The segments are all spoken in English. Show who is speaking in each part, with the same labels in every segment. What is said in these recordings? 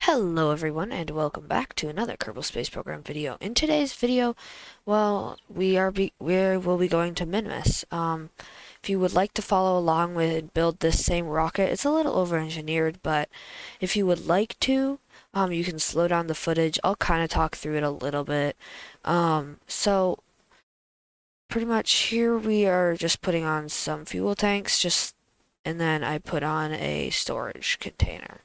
Speaker 1: Hello everyone and welcome back to another Kerbal Space Program video. In today's video, well, we'll be going to Minimus. If you would like to follow along with and build this same rocket, it's a little over-engineered, but if you would like to, you can slow down the footage. I'll kind of talk through it a little bit. So pretty much here we are just putting on some fuel tanks, and then I put on a storage container.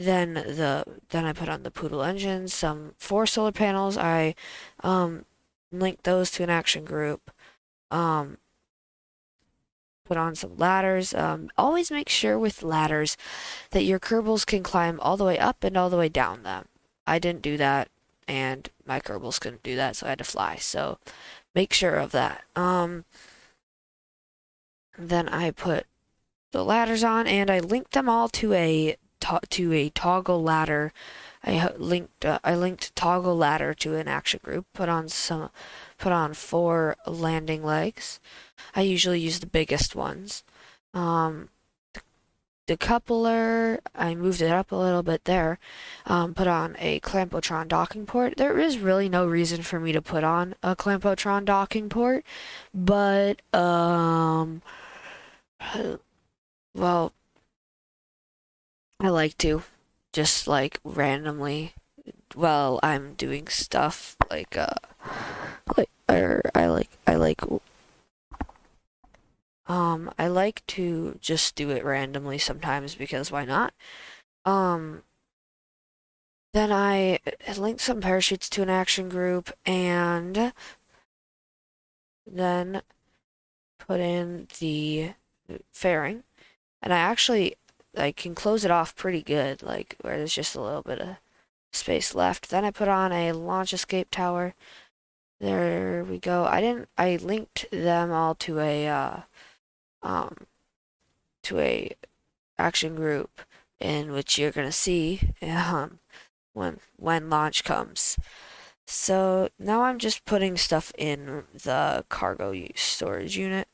Speaker 1: Then I put on the Poodle engines, some 4 solar panels. I linked those to an action group. Um, put on some ladders. Always make sure with ladders that your kerbals can climb all the way up and all the way down them. I didn't do that, and my kerbals couldn't do that, so I had to fly. So make sure of that. Then I put the ladders on, and I linked them all to a toggle ladder. I linked toggle ladder to an action group. Put on 4 landing legs. I usually use the biggest ones. The coupler, I moved it up a little bit there. Put on a Clampotron docking port. There is really no reason for me to put on a Clampotron docking port, but well, I like to just like randomly while I'm doing stuff I like to just do it randomly sometimes because why not? Um then I linked some parachutes to an action group and then put in the fairing, and I can close it off pretty good, like where there's just a little bit of space left. Then I put on a launch escape tower. There we go. I linked them all to um a action group in which you're gonna see when launch comes. So now I'm just putting stuff in the cargo storage unit.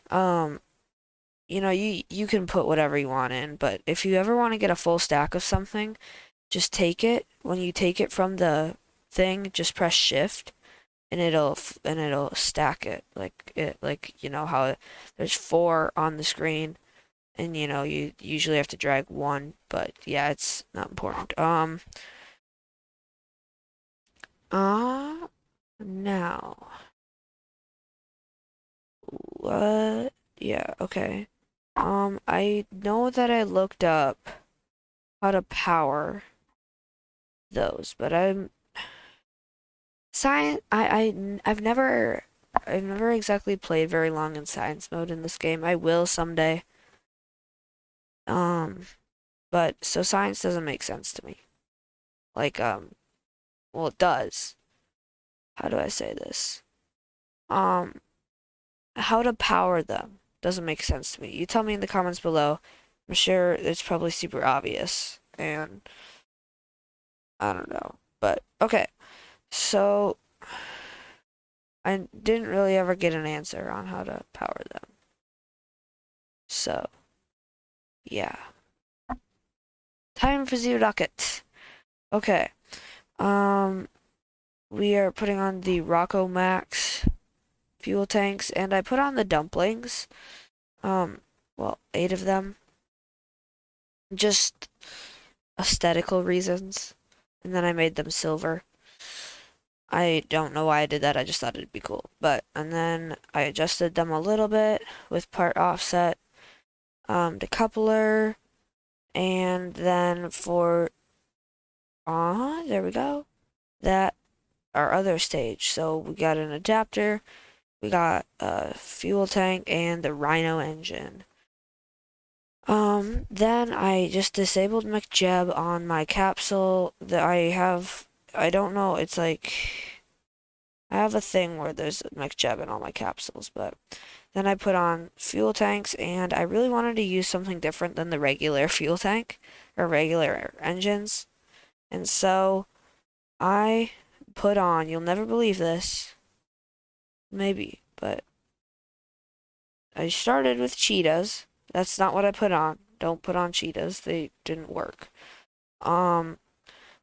Speaker 1: Um, you can put whatever you want in, but if you ever want to get a full stack of something, just take it. When you take it from the thing, just press shift and it'll stack it like how there's 4 on the screen, and you usually have to drag 1, but yeah, it's not important. Now what? Yeah, okay. I know that I looked up how to power those, but I've never exactly played very long in science mode in this game. I will someday. Um, but so science doesn't make sense to me. Like, well, it does. How do I say this? Um, how to power them doesn't make sense to me. You tell me in the comments below. I'm sure it's probably super obvious, and I don't know. But okay, so I didn't really ever get an answer on how to power them. So, yeah. Time for Zero Rocket. Okay. Um, we are putting on the Rocco Max fuel tanks, and I put on the dumplings. Well, 8 of them. Just aesthetical reasons. And then I made them silver. I don't know why I did that, I just thought it'd be cool. And then I adjusted them a little bit with part offset. The coupler, and then there we go. That, our other stage. So we got an adapter, we got a fuel tank, and the Rhino engine. Then I just disabled McJeb on my capsule that I don't know, it's like, I have a thing where there's McJeb in all my capsules, but then I put on fuel tanks, and I really wanted to use something different than the regular fuel tank, or regular engines, and so I put on, you'll never believe this, maybe, but I started with cheetahs. That's not what I put on. Don't put on cheetahs. They didn't work. Um,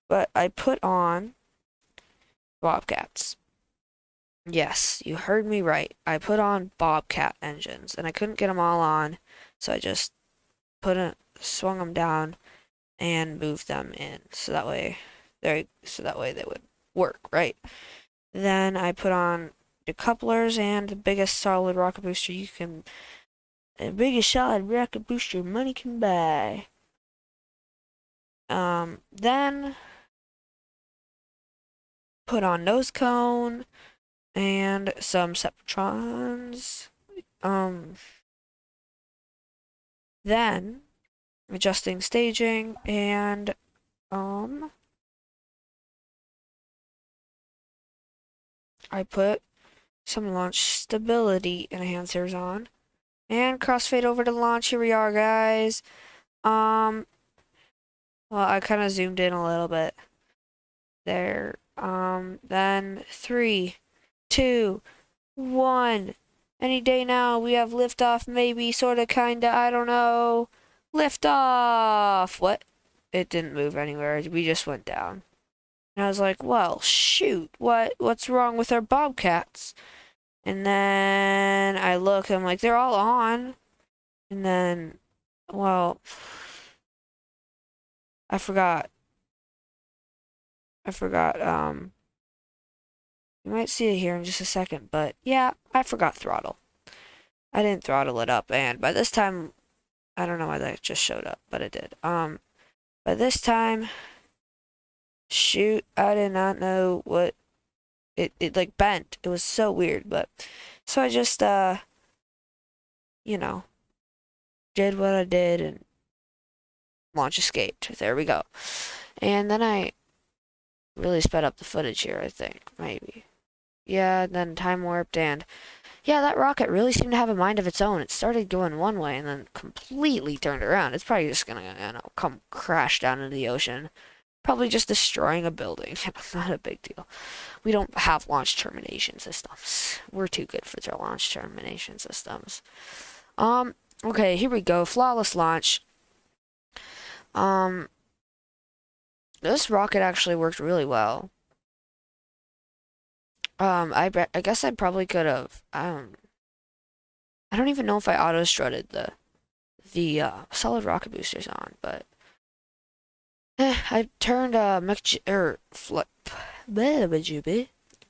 Speaker 1: but I put on bobcats. Yes, you heard me right. I put on bobcat engines, and I couldn't get them all on, so I just swung them down and moved them in, so that way they would work, right? Then I put on the couplers and the biggest solid rocket booster money can buy. Then put on nose cone and some Septrons. Then adjusting staging and I put some launch stability enhancers on and crossfade over to launch. Here we are, guys. Well, I kind of zoomed in a little bit there. Then 3, 2, 1. Any day now, we have liftoff, maybe, sorta, kinda, I don't know. Liftoff! What? It didn't move anywhere. We just went down. And I was like, well, shoot, what's wrong with our bobcats? And then I look, I'm like, they're all on. And then, well, I forgot. You might see it here in just a second, but yeah, I forgot throttle. I didn't throttle it up, and by this time, I don't know why that just showed up, but it did. By this time, shoot, I did not know what it like bent. It was so weird, but so I just you know, did what I did and launch escaped. There we go. And then I really sped up the footage here, I think, maybe. Yeah, and then time warped, and yeah, that rocket really seemed to have a mind of its own. It started going one way and then completely turned around. It's probably just gonna, come crash down into the ocean. Probably just destroying a building. Not a big deal. We don't have launch termination systems. We're too good for their launch termination systems. Okay, here we go. Flawless launch. This rocket actually worked really well. I guess I probably could have. I don't even know if I auto strutted the solid rocket boosters on, but I turned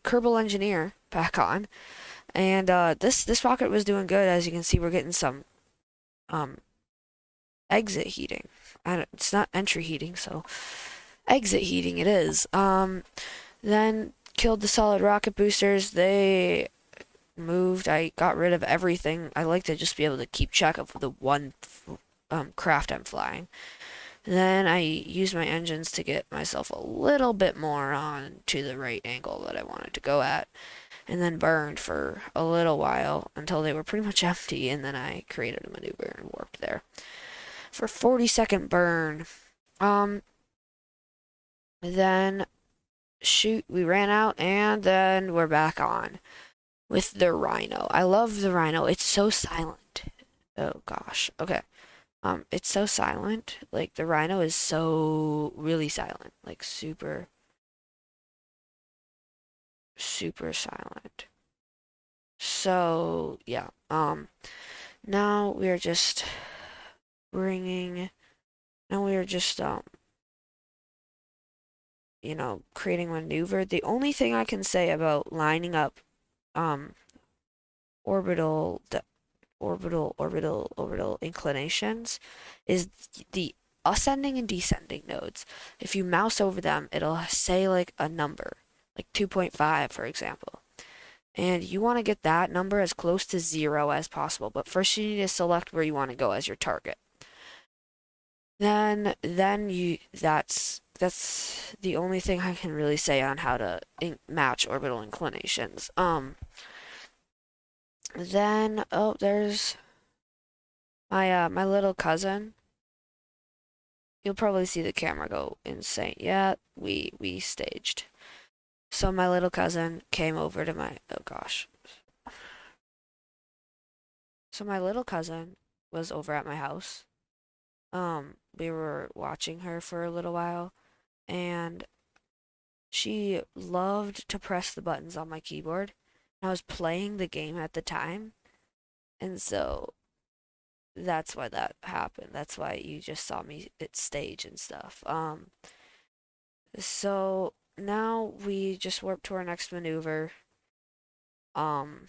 Speaker 1: kerbal engineer back on, and this rocket was doing good. As you can see, we're getting some um exit heating. It's not entry heating, so exit heating it is. Then killed the solid rocket boosters. They moved. I got rid of everything. I like to just be able to keep track of the one craft I'm flying. Then I used my engines to get myself a little bit more on to the right angle that I wanted to go at, and then burned for a little while until they were pretty much empty, and then I created a maneuver and warped there. For 40-second burn. Then shoot, we ran out, and then we're back on with the Rhino. I love the Rhino. It's so silent. Oh gosh. Okay. It's so silent. Like the Rhino is so really silent. Like super super silent. So, yeah. Now we are just bringing now we are just creating maneuver. The only thing I can say about lining up um orbital orbital inclinations is the ascending and descending nodes. If you mouse over them, it'll say like a number, like 2.5 for example. And you want to get that number as close to 0 as possible, but first you need to select where you want to go as your target. Then you that's the only thing I can really say on how to match orbital inclinations. Then there's my little cousin. You'll probably see the camera go insane. Yeah, we staged. So my little cousin came over to my oh gosh. So my little cousin was over at my house We were watching her for a little while, and she loved to press the buttons on my keyboard. I was playing the game at the time, and so that's why that happened. That's why you just saw me at stage and stuff. So now we just warp to our next maneuver. Um,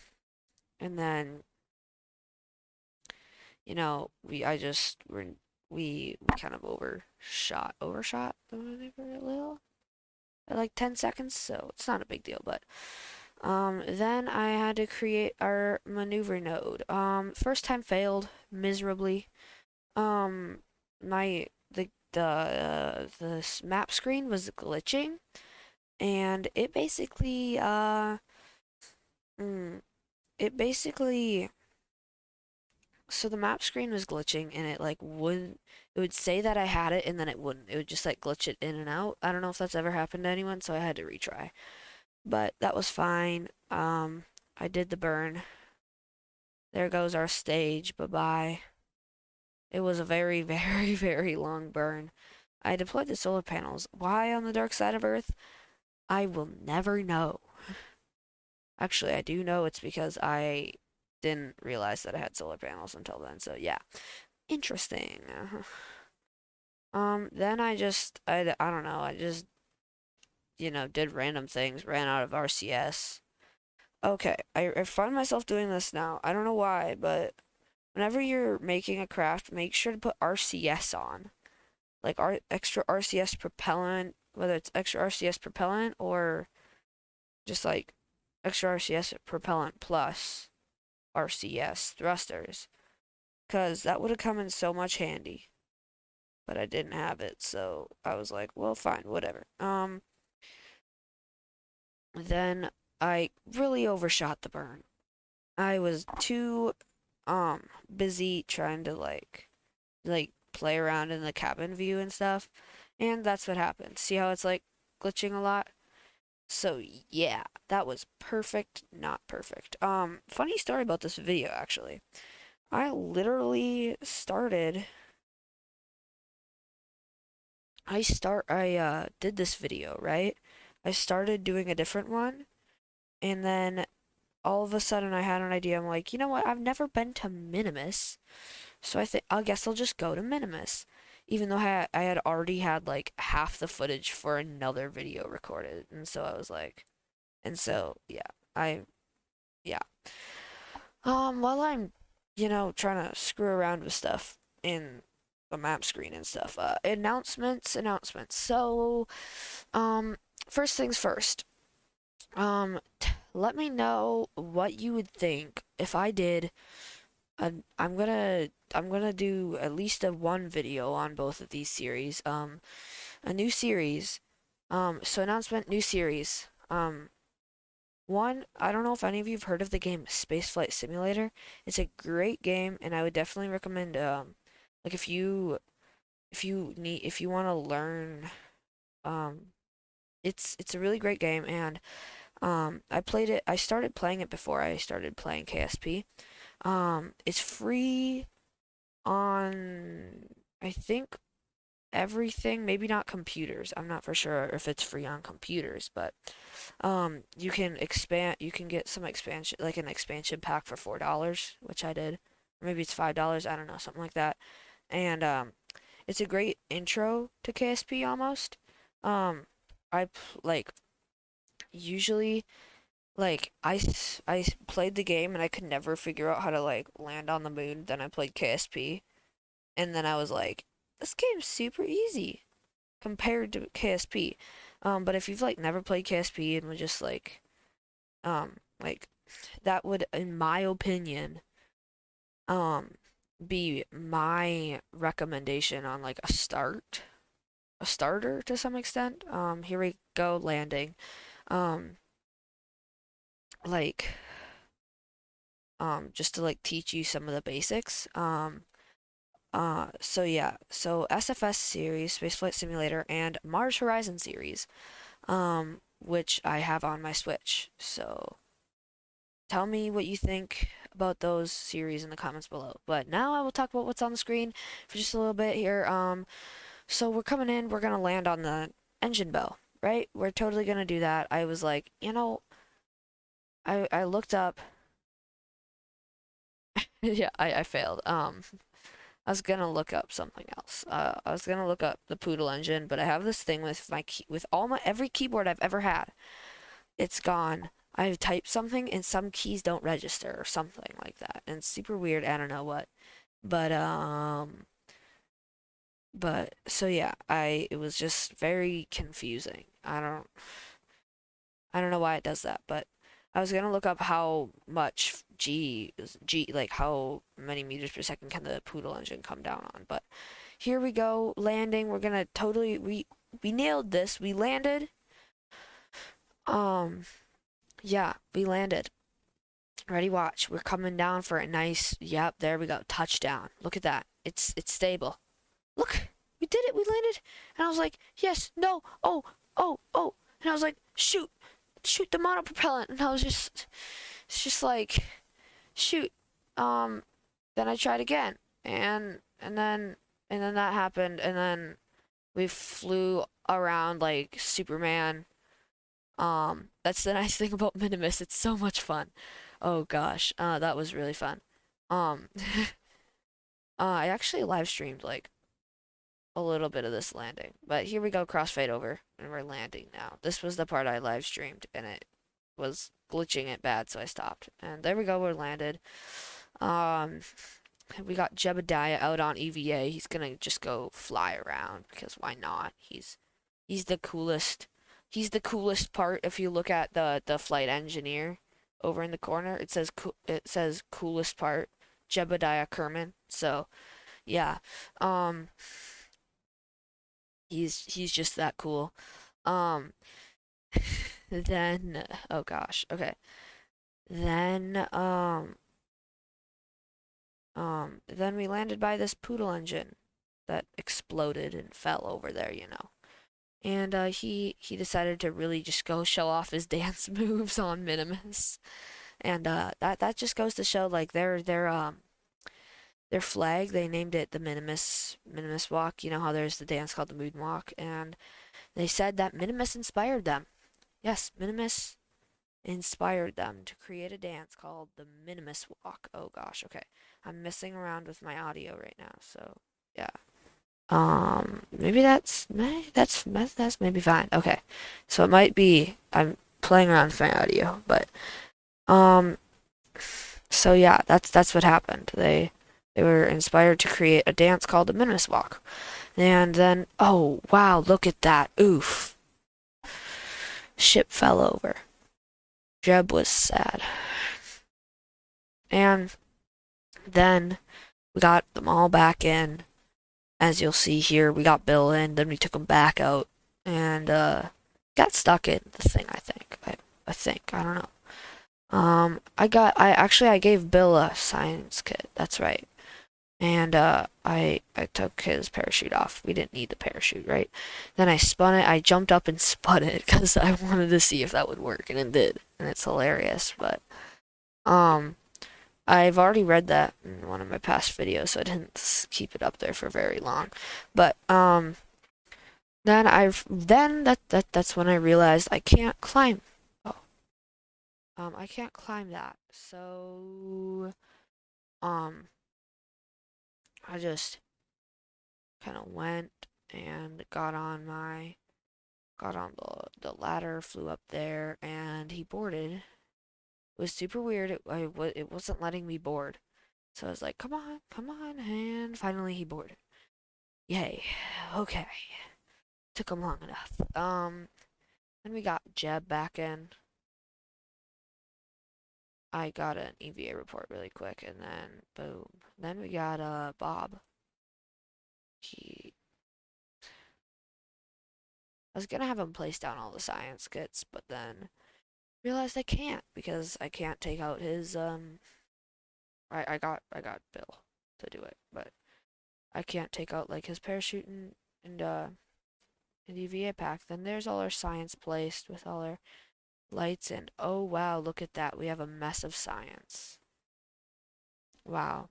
Speaker 1: and then we kind of overshot the maneuver a little at like 10 seconds, so it's not a big deal. But then I had to create our maneuver node. First time failed miserably. Um, my the map screen was glitching, and mm, it basically so the map screen was glitching, and it would say that I had it, and then it wouldn't. It would just like glitch it in and out. I don't know if that's ever happened to anyone, so I had to retry. But that was fine. I did the burn. There goes our stage. Bye bye. It was a very, very, very long burn. I deployed the solar panels. Why on the dark side of Earth? I will never know. Actually, I do know it's because I didn't realize that I had solar panels until then. So yeah, interesting. Then I don't know. I just did random things. Ran out of RCS. Okay, I find myself doing this now. I don't know why, but whenever you're making a craft, make sure to put RCS on. Like extra RCS propellant, whether it's extra RCS propellant or just like extra RCS propellant plus RCS thrusters, because that would have come in so much handy. But I didn't have it, so I was like, well, fine, whatever. Then I really overshot the burn. I was too busy trying to like play around in the cabin view and stuff, and that's what happened. See how it's like glitching a lot? So yeah, that was perfect, not perfect. Funny story about this video actually. I literally started I did this video, right? I started doing a different one, and then all of a sudden I had an idea. I'm like, you know what? I've never been to Minimus, so I guess I'll just go to Minimus. Even though I had already had like half the footage for another video recorded, and so I was like, and so yeah, I yeah. While I'm, trying to screw around with stuff in the map screen and stuff, announcements. So, um, first things first. Let me know what you would think if I did. I'm gonna do at least a one video on both of these series. A new series. So announcement, new series. One, I don't know if any of you have heard of the game Spaceflight Simulator. It's a great game, and I would definitely recommend. Like if you want to learn, um, it's a really great game, and I played it. I started playing it before I started playing KSP. It's free on I think everything, maybe not computers. I'm not for sure if it's free on computers, but you can get some expansion, like an expansion pack for $4, which I did. Or maybe it's $5, I don't know, something like that. And it's a great intro to KSP almost. Um like usually I played the game and I could never figure out how to like land on the moon. Then I played KSP, and then I was like, this game's super easy compared to KSP. But if you've like never played KSP and would just like that would, in my opinion, um, be my recommendation on like a starter to some extent. Here we go, landing. Um, like, just to like teach you some of the basics. So yeah, so SFS series, Spaceflight Simulator, and Mars Horizon series, which I have on my Switch. So tell me what you think about those series in the comments below. But now I will talk about what's on the screen for just a little bit here. So we're coming in, we're gonna land on the engine bell, right? We're totally gonna do that. I was like, I looked up. Yeah, I failed. I was gonna look up something else. I was gonna look up the Poodle engine, but I have this thing with with every keyboard I've ever had. It's gone. I've typed something and some keys don't register or something like that. And it's super weird. I don't know what. But so yeah, it was just very confusing. I don't know why it does that, but I was gonna look up how much like how many meters per second can the Poodle engine come down on. But here we go, landing. We're gonna totally we nailed this. We landed. Um, yeah, we landed. Ready, watch. We're coming down for a nice. Yep, there we go. Touchdown. Look at that. It's stable. Look, we did it. We landed. And I was like, yes, no, oh. And I was like, shoot the monopropellant. And I was it's just like, shoot. Then I tried again, and then that happened, and then we flew around like Superman. That's the nice thing about Minimus. It's so much fun. Oh gosh, that was really fun. Um, I actually live streamed like a little bit of this landing, but here we go, crossfade over, and we're landing now. This was the part I live streamed, and it was glitching it bad, so I stopped. And there we go, we're landed. Um, we got Jebediah out on EVA. He's gonna just go fly around because why not? He's the coolest. He's the coolest part. If you look at the flight engineer over in the corner, it says coolest part, Jebediah Kerman. So yeah, um, he's just that cool. Um, then oh gosh, okay. Then then we landed by this Poodle engine that exploded and fell over there, you know. And he decided to really just go show off his dance moves on Minimus. And that just goes to show like their flag, they named it the Minimus walk. You know how there's the dance called the moonwalk, and they said that Minimus inspired them. Yes, Minimus inspired them to create a dance called the Minimus walk. Oh gosh, okay. I'm messing around with my audio right now, so yeah. Maybe that's maybe fine. Okay, so it might be I'm playing around with my audio, but um, so yeah, that's what happened. They were inspired to create a dance called the Minimus Walk, and then oh wow, look at that! Oof, ship fell over. Jeb was sad, and then we got them all back in. As you'll see here, we got Bill in, then we took him back out, and got stuck in the thing. I think I don't know. I gave Bill a science kit. That's right. And I took his parachute off. We didn't need the parachute, right? Then I spun it. I jumped up and spun it because I wanted to see if that would work, and it did. And it's hilarious. But um, I've already read that in one of my past videos, so I didn't keep it up there for very long. But then that's when I realized I can't climb. Oh, I can't climb that. So um, I just kind of went and got on the ladder, flew up there, and he boarded. It was super weird. It wasn't letting me board. So I was like, come on, and finally he boarded. Yay. Okay. Took him long enough. Then we got Jeb back in. I got an EVA report really quick, and then boom. Then we got Bob. He I was gonna have him place down all the science kits, but then realized I can't because I can't take out his I got Bill to do it, but I can't take out like his parachute and EVA pack. Then there's all our science placed with all our lights, and oh wow, look at that. We have a mess of science. Wow.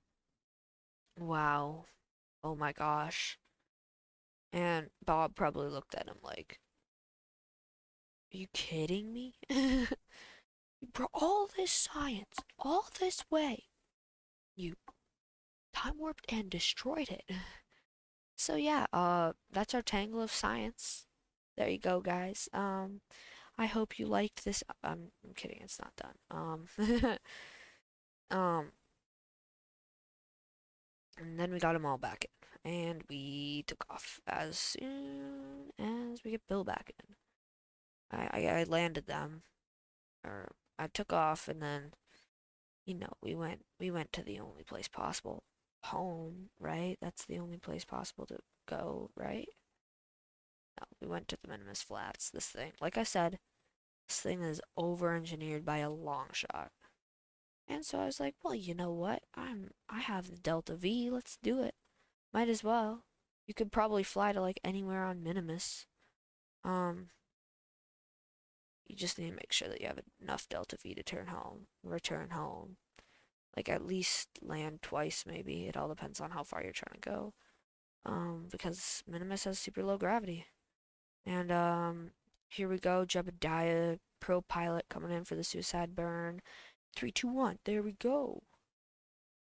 Speaker 1: Wow. Oh my gosh. And Bob probably looked at him like, are you kidding me? You brought all this science all this way. You time warped and destroyed it. So yeah, that's our tangle of science. There you go, guys. I hope you liked this. I'm kidding, it's not done. Um, and then we got them all back in, and we took off as soon as we get Bill back in. I landed them, or I took off, and then we went to the only place possible, home, right? That's the only place possible to go, right? No, we went to the Minimus Flats. This thing, like I said, this thing is over-engineered by a long shot. And so I was like, well, you know what? I have the Delta V. Let's do it. Might as well. You could probably fly to like anywhere on Minimus. Um, you just need to make sure that you have enough Delta V to return home. Like at least land twice, maybe. It all depends on how far you're trying to go. Because Minimus has super low gravity. And here we go, Jebediah, pro pilot coming in for the suicide burn. 3, 2, 1. There we go.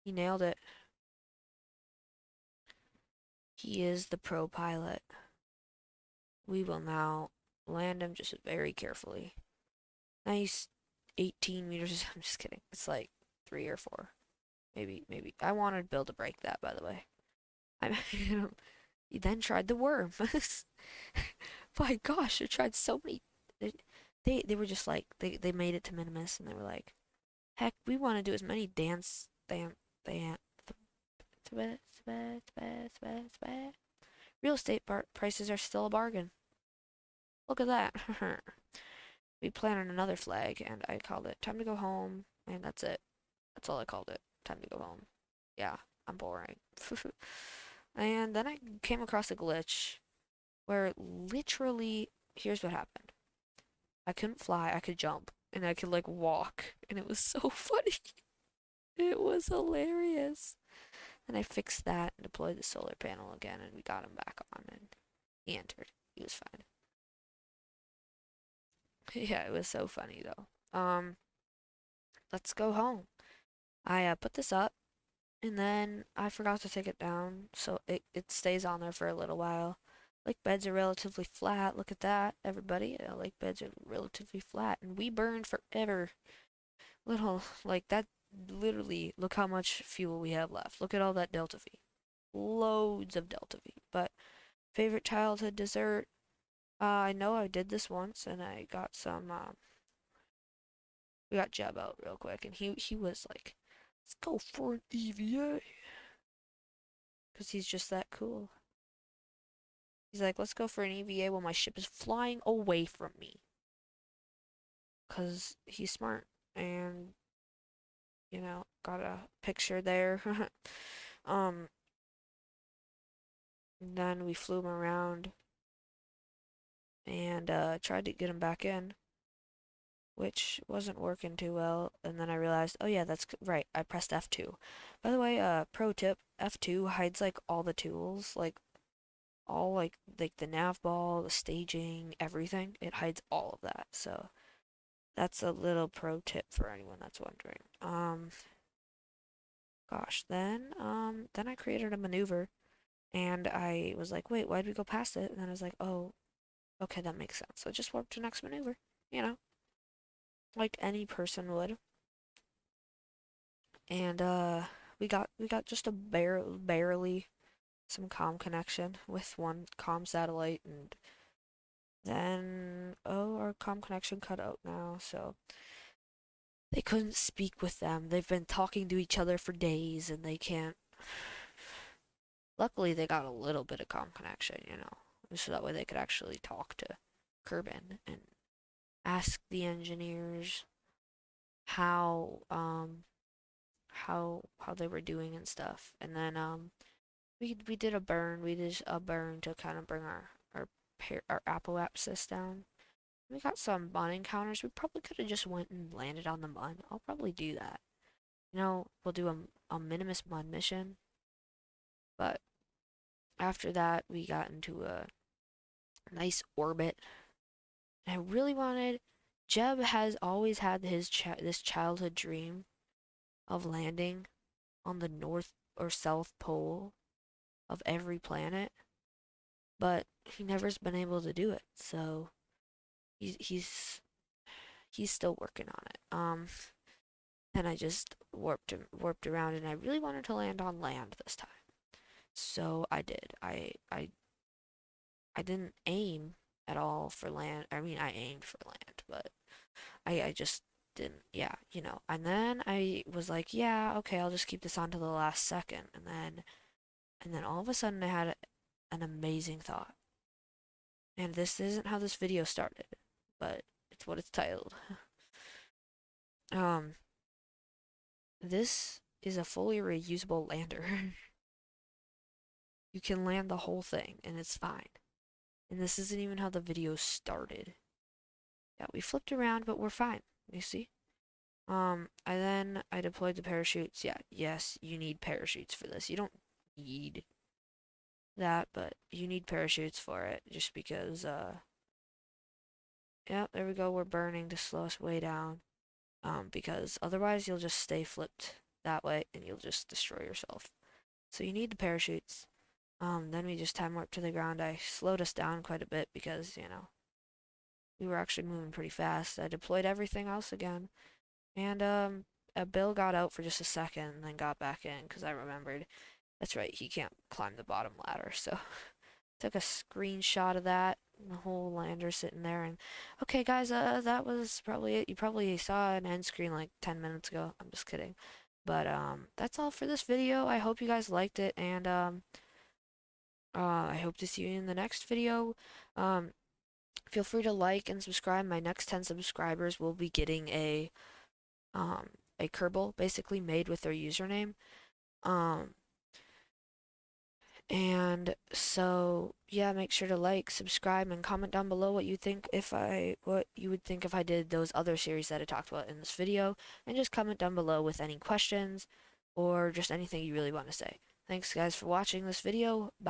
Speaker 1: He nailed it. He is the pro pilot. We will now land him just very carefully. Nice 18 meters. I'm just kidding. It's like 3 or 4. Maybe. I wanted Bill to break that, by the way. I He then tried the worm. My gosh, they tried so many. They were just like, they made it to Minimus and they were like, heck, we want to do as many dance, real estate prices are still a bargain. Look at that. We planted another flag, and I called it time to go home, and that's it. That's all I called it. Time to go home. Yeah, I'm boring. And then I came across a glitch where literally, here's what happened. I couldn't fly, I could jump, and I could like walk, and it was so funny. It was hilarious. And I fixed that and deployed the solar panel again, and we got him back on, and he entered. He was fine. Yeah, it was so funny though. Let's go home. I put this up, and then I forgot to take it down, so it stays on there for a little while. Lake beds are relatively flat. Look at that, everybody. Lake beds are relatively flat, and we burn forever. Little like that. Literally, look how much fuel we have left. Look at all that Delta V. Loads of Delta V. But favorite childhood dessert? I know I did this once, and I got some. We got Jeb out real quick, and he was like, "Let's go for an EVA," because he's just that cool. He's like, "Let's go for an EVA while my ship is flying away from me," because he's smart, and got a picture there. um, then we flew him around and tried to get him back in, which wasn't working too well. And then I realized, oh yeah, that's right. I pressed F2. By the way, pro tip: F2 hides like all the tools, like all like the nav ball, the staging, everything. It hides all of that. So that's a little pro tip for anyone that's wondering. Gosh, then I created a maneuver, and I was like, wait, why'd we go past it? And then I was like, oh, okay, that makes sense. So just warp to next maneuver. You know, like any person would. And we got just a barely some comm connection with one comm satellite, and then our comm connection cut out now, so they couldn't speak with them. They've been talking to each other for days, and they can't. Luckily, they got a little bit of comm connection, so that way they could actually talk to Kerbin and ask the engineers how how they were doing and stuff. And then we did a burn. We did a burn to kind of bring our apoapsis down. We got some mun encounters. We probably could have just went and landed on the mun. I'll probably do that. we'll do a Minimus mud mission. But after that, we got into a nice orbit. And I really wanted. Jeb has always had this childhood dream of landing on the north or south pole of every planet, but he never's been able to do it. So he's he's he's still working on it. And I just warped around, and I really wanted to land on land this time. So I did. I didn't aim at all for land. I mean, I aimed for land, but I just didn't. Yeah, And then I was like, yeah, okay, I'll just keep this on to the last second, and then all of a sudden I had an amazing thought. And this isn't how this video started, but it's what it's titled. Um, this is a fully reusable lander. You can land the whole thing, and it's fine. And this isn't even how the video started. Yeah, we flipped around, but we're fine. You see? I deployed the parachutes. Yeah, yes, you need parachutes for this. You don't need that, but you need parachutes for it, just because, yeah, there we go. We're burning to slow us way down. Because otherwise you'll just stay flipped that way and you'll just destroy yourself. So you need the parachutes. Then we just time warp to the ground. I slowed us down quite a bit because, we were actually moving pretty fast. I deployed everything else again. And, Bill got out for just a second and then got back in because I remembered, that's right, he can't climb the bottom ladder. So took a screenshot of that, the whole lander sitting there. And okay, guys, that was probably it. You probably saw an end screen like 10 minutes ago. I'm just kidding. But that's all for this video. I hope you guys liked it, and I hope to see you in the next video. Um, feel free to like and subscribe. My next 10 subscribers will be getting a kerbal basically made with their username. Um, And so, yeah, make sure to like, subscribe, and comment down below what you would think if I did those other series that I talked about in this video, and just comment down below with any questions or just anything you really want to say. Thanks guys for watching this video. Bye.